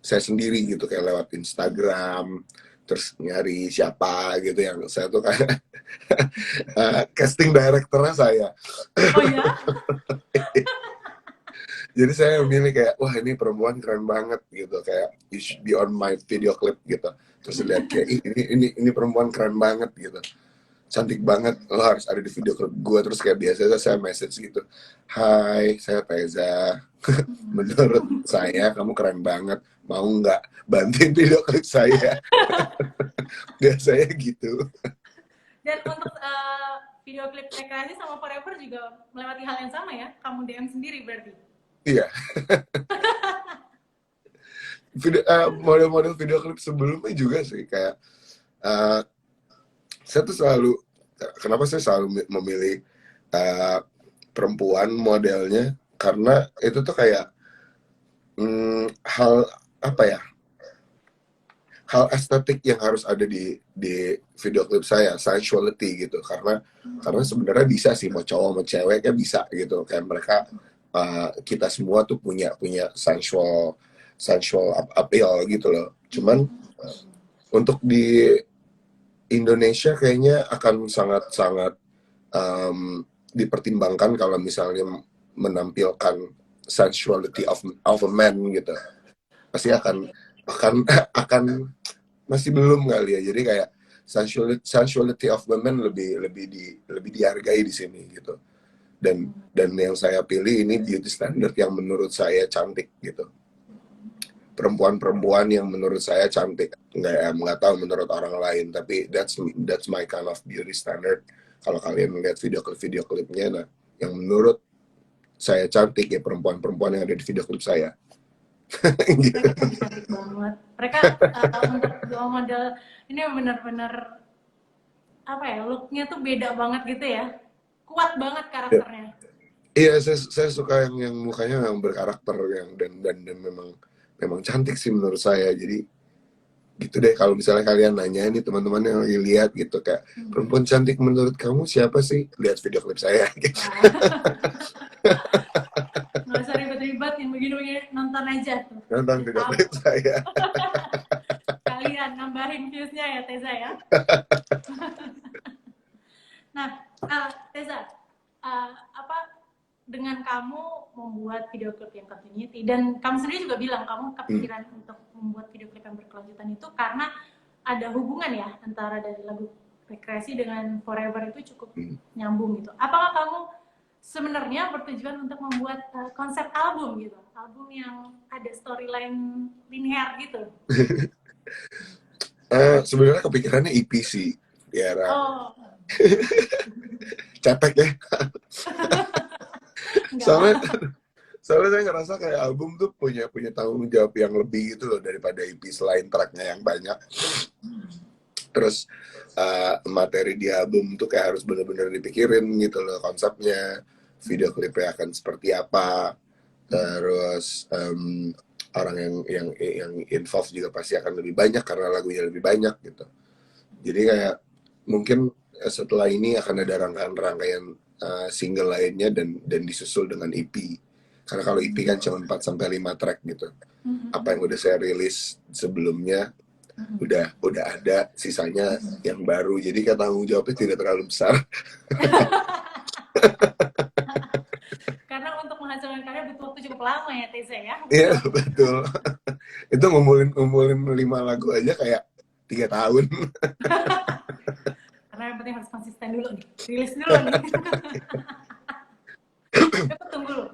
saya sendiri gitu, kayak lewat Instagram, terus nyari siapa gitu yang saya tuh kayak casting directornya saya. Oh ya? Jadi saya milih kayak, wah ini perempuan keren banget gitu, kayak you should be on my video clip gitu. Terus lihat kayak ini perempuan keren banget gitu. cantik banget, lo harus ada di video klip gue. Terus kayak biasanya saya message gitu, hai saya Teza, menurut saya kamu keren banget, mau nggak bantuin video klip saya. Biasanya gitu. Dan untuk video klip rekreasi sama Forever juga melewati hal yang sama ya, kamu DM sendiri berarti. Iya, model-model video klip sebelumnya juga sih kayak uh, saya tuh selalu, kenapa saya selalu memilih uh, perempuan modelnya, karena itu tuh kayak hal apa ya, hal estetik yang harus ada di video klip saya, sensuality gitu. Karena sebenarnya bisa sih, mau cowok mau cewek kayak bisa gitu, kayak mereka kita semua tuh punya punya sensual sensual appeal gitu loh. Cuman untuk di Indonesia kayaknya akan sangat-sangat dipertimbangkan kalau misalnya menampilkan sensuality of a man gitu. Pasti akan akan masih belum kali ya. Jadi kayak sensuality of women lebih dihargai di sini gitu. Dan yang saya pilih ini beauty standard yang menurut saya cantik gitu. Perempuan-perempuan yang menurut saya cantik, nggak tahu menurut orang lain, tapi that's my kind of beauty standard. Kalau kalian melihat video klipnya, nah yang menurut saya cantik ya perempuan-perempuan yang ada di video klip saya. Gitu. Mereka cantik banget. Mereka untuk dua model ini benar-benar apa ya, looknya tuh beda banget gitu ya, kuat banget karakternya. Iya, saya suka yang mukanya yang berkarakter, yang dan memang cantik sih menurut saya. Jadi gitu deh, kalau misalnya kalian nanya nih teman-teman yang lagi lihat gitu kayak perempuan cantik menurut kamu siapa sih? Lihat video klip saya gitu. Nggak usah ribet-ribet, yang begini-begini nonton aja tuh. Nonton video klip saya. Kalian nambahin viewsnya ya Teza ya. Nah, Teza, apa dengan kamu membuat video klip yang continuity, dan kamu sendiri juga bilang kamu kepikiran untuk membuat video klip yang berkelanjutan itu karena ada hubungan ya antara dari lagu Rekreasi dengan Forever itu cukup nyambung gitu. Apakah kamu sebenarnya bertujuan untuk membuat konsep album gitu, album yang ada storyline linear gitu? Sebenarnya kepikirannya EP sih, ya. Oh. Cetek ya. Soalnya saya ngerasa kayak album tuh punya tanggung jawab yang lebih gitu loh daripada EP, selain tracknya yang banyak. Terus materi di album tuh kayak harus bener-bener dipikirin gitu loh, konsepnya, video klipnya akan seperti apa, terus orang yang involved juga pasti akan lebih banyak karena lagunya lebih banyak gitu. Jadi kayak mungkin setelah ini akan ada rangkaian single lainnya dan disusul dengan EP. Karena kalau EP kan cuma 4-5 track gitu. Apa yang udah saya rilis sebelumnya udah ada, sisanya yang baru. Jadi kan tanggung jawabnya tidak terlalu besar. Karena untuk menghasilkan karya butuh waktu cukup lama ya Teza ya. Iya betul. Itu ngumpulin 5 lagu aja kayak 3 tahun. Karena yang penting harus konsisten dulu nih, rilis dulu nih. Kita tunggu dulu.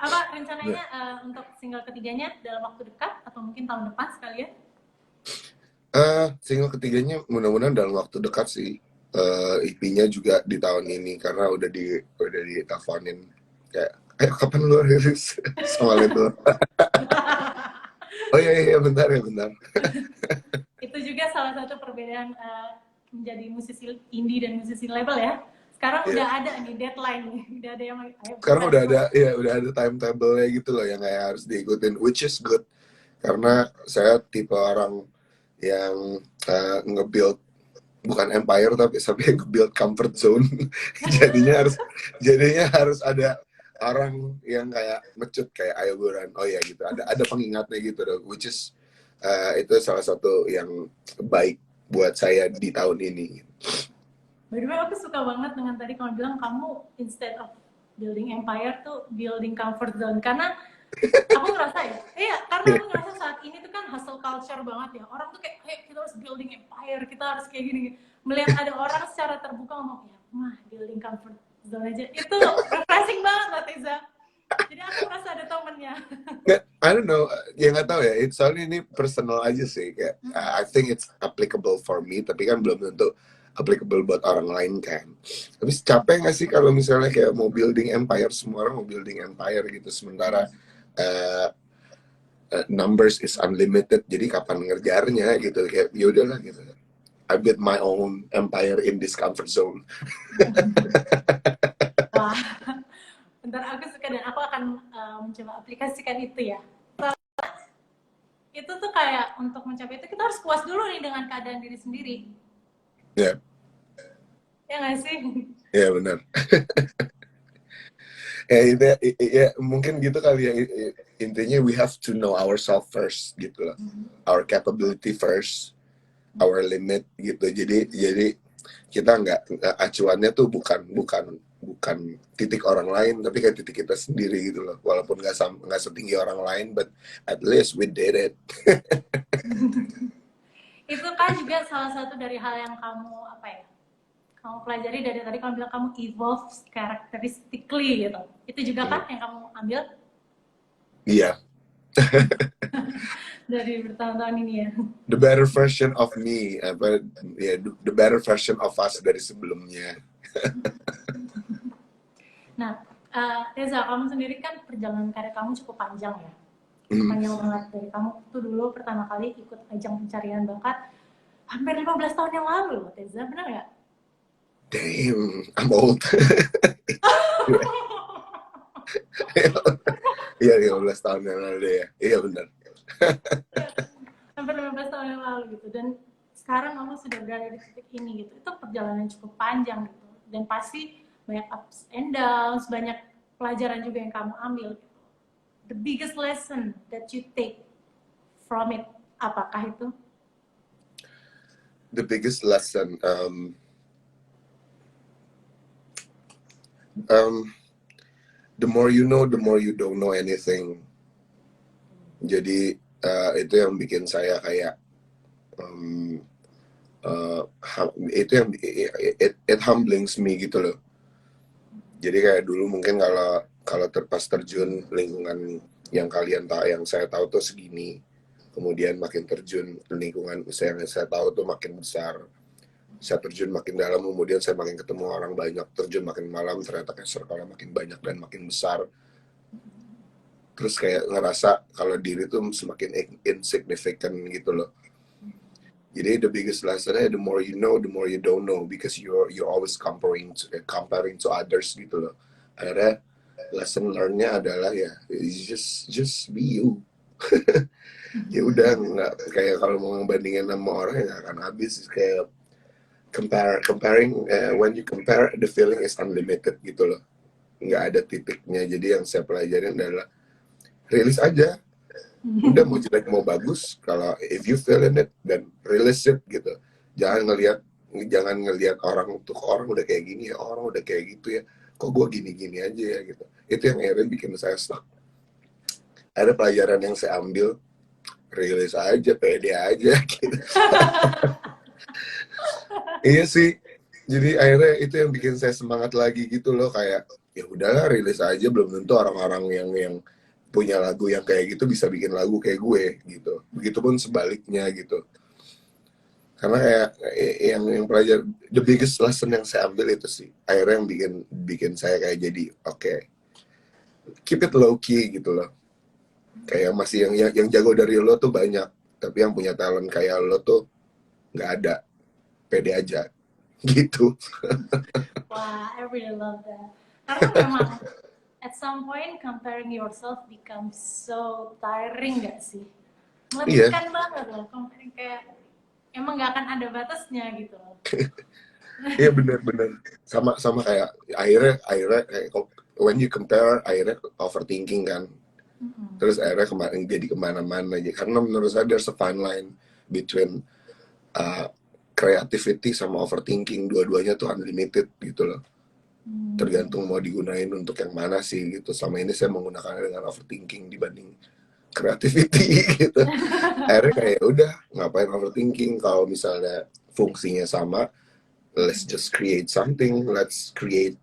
Apa rencananya untuk single ketiganya dalam waktu dekat atau mungkin tahun depan sekalian? Single ketiganya mudah-mudahan dalam waktu dekat sih. EP-nya juga di tahun ini karena udah diteleponin kayak ayo kapan lu rilis sama label. Oh iya bentar. Itu juga salah satu perbedaan menjadi musisi indie dan musisi label ya. Sekarang udah ada nih deadline nih, udah ada yang sekarang udah ada timetable-nya gitu loh yang kayak harus diikutin, which is good karena saya tipe orang yang nge-build bukan empire tapi nge-build comfort zone. jadinya harus ada orang yang kayak mecut kayak ayo buruan, oh ya gitu, ada pengingatnya gitu loh, which is itu salah satu yang baik buat saya di tahun ini. By the way, aku suka banget dengan tadi kamu bilang kamu instead of building empire tuh building comfort zone, karena aku ngerasa karena aku ngerasa saat ini tuh kan hustle culture banget ya, orang tuh kayak hey, kita harus building empire, kita harus kayak gini. melihat ada orang secara terbuka ngomong ya mah building comfort zone aja itu refreshing banget loh Teza. Jadi aku merasa ada temennya. Nggak, I don't know, ya nggak tahu ya. Soalnya ini personal aja sih. Kayak, I think it's applicable for me, tapi kan belum tentu applicable buat orang lain kan. Tapi capek nggak sih kalau misalnya kayak mau building empire, semua orang mau building empire gitu, sementara uh, numbers is unlimited. Jadi kapan ngerjarnya gitu? Kayak ya udahlah gitu. I build my own empire in this comfort zone. Wah, bentar aku suka dan aku akan mencoba aplikasikan itu ya. Itu tuh kayak untuk mencapai itu kita harus puas dulu nih dengan keadaan diri sendiri. Ya, Ya nggak sih? ya benar. Ya, itu, ya mungkin gitu kali ya, intinya we have to know ourselves first gitu loh, our capability first, our limit gitu. Jadi kita nggak acuannya tuh bukan titik orang lain, tapi kayak titik kita sendiri gitu loh. Walaupun nggak setinggi orang lain, but at least we did it. Itu kan juga salah satu dari hal yang kamu apa ya? Kamu pelajari dari tadi kamu bilang kamu evolve characteristically gitu. Itu juga kan yang kamu ambil Iya, dari bertahun-tahun ini ya. the better version of me, apa ya, the better version of us dari sebelumnya. Nah, Reza, kamu sendiri kan perjalanan karir kamu cukup panjang ya. Panjang banget. Dari kamu tuh dulu pertama kali ikut ajang pencarian bakat hampir 15 tahun yang lalu loh, Reza. Benar nggak? Damn, I'm old. Iya, 15 tahun yang lalu ya. Iya benar. Hampir 15 tahun yang lalu gitu. Dan sekarang kamu sudah berada di titik ini gitu. Itu perjalanan cukup panjang gitu. Dan pasti banyak ups and downs, banyak pelajaran juga yang kamu ambil gitu. The biggest lesson that you take from it, apakah itu? The biggest lesson, the more you know, the more you don't know anything. Jadi itu yang bikin saya kayak itu yang it humblings me gitu loh. Jadi kayak dulu mungkin kalau pas terjun lingkungan yang saya tahu tuh segini, kemudian makin terjun lingkungan yang saya tahu tuh makin besar, saya terjun makin dalam, kemudian saya makin ketemu orang banyak, terjun makin malam, ternyata kayak circle makin banyak dan makin besar. Terus kayak ngerasa kalau diri tuh semakin insignificant gitu loh. Jadi the biggest lesson, the more you know, the more you don't know, because you're always comparing to others gitu loh. Akhirnya lesson learn-nya adalah ya just be you. Ya udah, nggak kayak kalau mau ngebandingin sama orang ya nggak akan habis. Kayak comparing, when you compare, the feeling is unlimited gitu loh, nggak ada titiknya. Jadi yang saya pelajarin adalah rilis aja. Udah mau jelek mau bagus, kalau if you feel in it, then release it gitu. Jangan ngelihat orang udah kayak gini ya, orang udah kayak gitu ya, kok gue gini-gini aja ya gitu. Itu yang akhirnya bikin saya stuck. Ada pelajaran yang saya ambil, rilis aja, pede aja gitu. Iya sih. Jadi akhirnya itu yang bikin saya semangat lagi gitu loh, kayak ya udahlah rilis aja, belum tentu orang-orang yang punya lagu yang kayak gitu bisa bikin lagu kayak gue gitu. Begitupun sebaliknya gitu. Karena kayak yang pelajar, the biggest lesson yang saya ambil itu sih, akhirnya yang bikin saya kayak jadi oke, keep it low key gitu loh. Kayak masih yang jago dari lo tuh banyak, tapi yang punya talent kayak lo tuh nggak ada. Pede aja gitu. Wah, I really love that. Karena memang at some point comparing yourself becomes so tiring gak sih? Meletihkan banget loh, comparing kayak emang gak akan ada batasnya gitu loh. Iya benar-benar sama kayak akhirnya kayak when you compare, akhirnya overthinking kan. Terus akhirnya jadi kemana-mana aja. Karena menurut saya there's a fine line between creativity sama overthinking. Dua-duanya tuh unlimited gitu loh. Tergantung mau digunain untuk yang mana sih gitu. Selama ini saya menggunakannya dengan overthinking dibanding creativity gitu. Akhirnya kayak udah, ngapain overthinking kalau misalnya fungsinya sama, let's just create something, let's create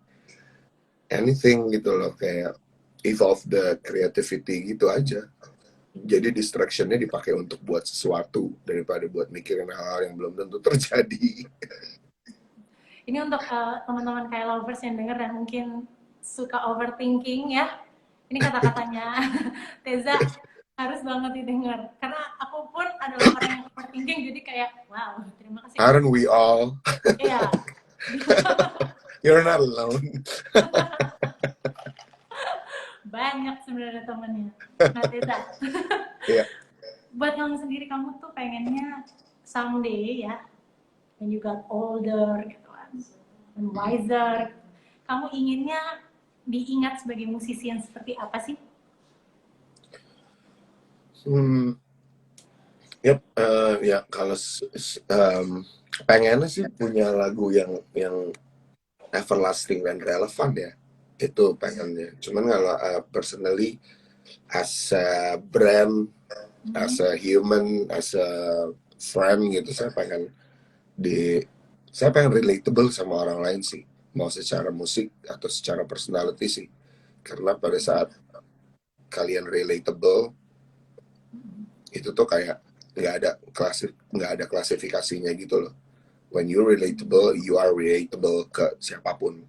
anything gitu loh, kayak evolve the creativity gitu aja. Jadi distractionnya dipakai untuk buat sesuatu daripada buat mikirin hal-hal yang belum tentu terjadi. Ini untuk teman-teman kayak lovers yang denger dan mungkin suka overthinking ya. Ini kata-katanya Teza harus banget didengar. Karena aku pun adalah orang yang overthinking, jadi kayak wow, terima kasih. Aren't we all? Iya. You're not alone. Banyak sebenarnya temennya. Nah Teza, Iya. buat kamu sendiri, kamu tuh pengennya someday ya, when you got older gitu kan, and wiser, kamu inginnya diingat sebagai musisi yang seperti apa sih? Yep, ya kalau pengennya sih punya lagu yang everlasting dan relevan ya, itu pengennya. Cuman kalau personally as a brand, as a human, as a friend gitu, saya pengen relatable sama orang lain sih, mau secara musik atau secara personality sih, karena pada saat kalian relatable itu tuh kayak nggak ada klasifikasinya gitu loh. When you relatable, you are relatable ke siapapun,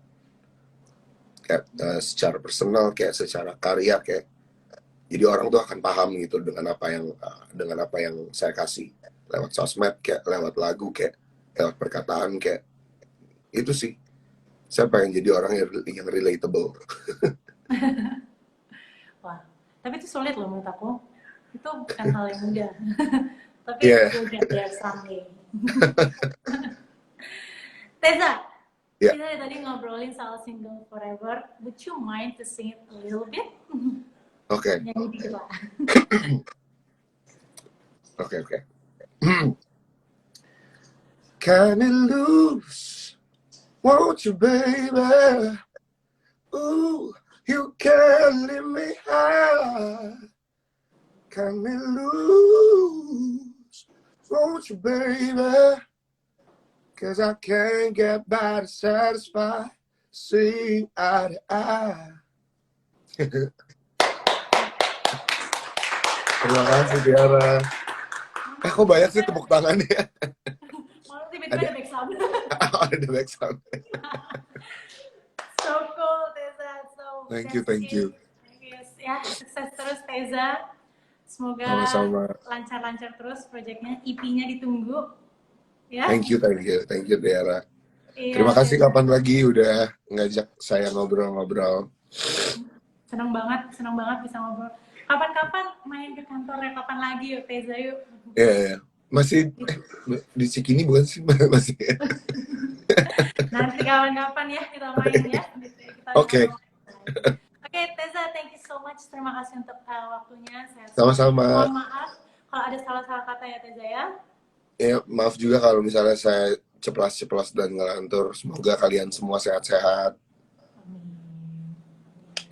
kayak secara personal, kayak secara karya, kayak jadi orang tuh akan paham gitu dengan apa yang saya kasih lewat sosmed, kayak lewat lagu, kayak lewat perkataan, kayak itu sih. Saya pengen jadi orang yang relatable. Wah, tapi itu sulit loh menurut aku. Itu bukan hal yang mudah. Tapi Yeah. we'll get there someday. Teza, Yeah. kita tadi ngobrolin soal single Forever. Would you mind to sing it a little bit? Okay. Nyanyi dikit lah. Okay. Can it loose? Won't you, baby? Ooh, you can't leave me high. Can it loose? Won't you, baby? 'Cause I can't get by to satisfy, seeing eye to eye. Terima kasih Tiara. Kok banyak sih tepuk tangannya? Malu tiba-tiba ada back sound. Ada back sound. So cool, Teza. So Thank you. Yes, ya, sukses terus Teza. Semoga Sama-sama. lancar-lancar terus proyeknya, EP-nya ditunggu. Ya. Thank you Tiara. Iya, Terima kasih Teza. kapan lagi udah ngajak saya ngobrol-ngobrol. Senang banget bisa ngobrol. Kapan-kapan main ke kantornya, kapan lagi yuk Teza yuk. Iya. Masih di Cikini bukan sih? Masih. Nanti kapan-kapan ya kita main ya. Oke. Oke, Teza, thank you so much. Terima kasih untuk waktunya. Sama-sama. Mohon maaf kalau ada salah-salah kata ya Teza ya. Ya, maaf juga kalau misalnya saya ceplas-ceplas dan ngelantur. Semoga kalian semua sehat-sehat.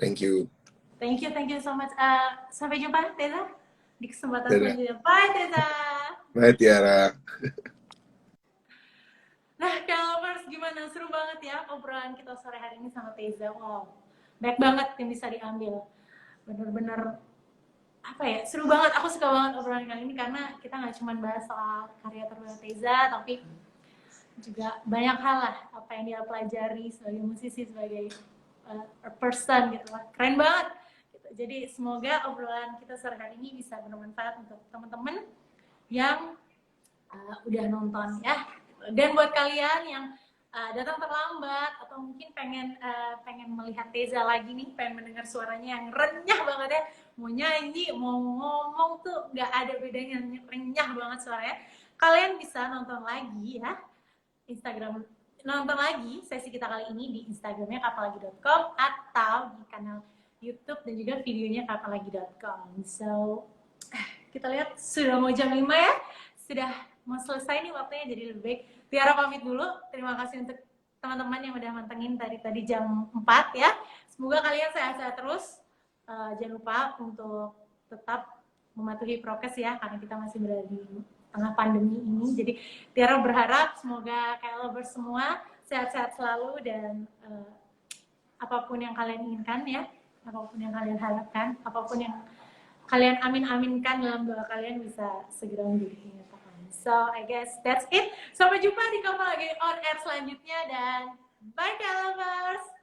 Thank you. Thank you so much. Sampai jumpa Teza di kesempatan Dadah. selanjutnya. Bye Teza. Bye Tiara. Nah, Calvers, gimana? Seru banget ya obrolan kita sore hari ini sama Teza. Wow, banyak banget yang bisa diambil. Bener-bener apa ya, seru banget. Aku suka banget obrolan kali ini karena kita nggak cuma bahas soal karya terbaru Teza, tapi juga banyak hal lah apa yang dia pelajari sebagai musisi, sebagai person gitu lah. Keren banget. Jadi semoga obrolan kita sore hari ini bisa bermanfaat untuk teman-teman yang udah nonton ya. Dan buat kalian yang datang terlambat atau mungkin pengen melihat Teza lagi nih, pengen mendengar suaranya yang renyah banget ya, mau nyanyi, mau ngomong tuh nggak ada bedanya, renyah banget suaranya. Kalian bisa nonton lagi ya nonton lagi sesi kita kali ini di Instagramnya kapalagi.com atau di kanal YouTube dan juga videonya kapalagi.com. So kita lihat sudah mau jam 5 ya, sudah mau selesai nih waktunya, jadi lebih baik Tiara pamit dulu. Terima kasih untuk teman-teman yang udah mantengin tadi jam 4 ya. Semoga kalian sehat-sehat terus. Jangan lupa untuk tetap mematuhi prokes ya, karena kita masih berada di tengah pandemi ini. Jadi Tiara berharap semoga kayak lovers semua sehat-sehat selalu dan apapun yang kalian inginkan ya, apapun yang kalian harapkan, apapun yang kalian amin-aminkan dalam doa kalian bisa segera menjadi kenyataan. So I guess that's it. Sampai jumpa di Kamu Lagi On Air selanjutnya dan bye lovers.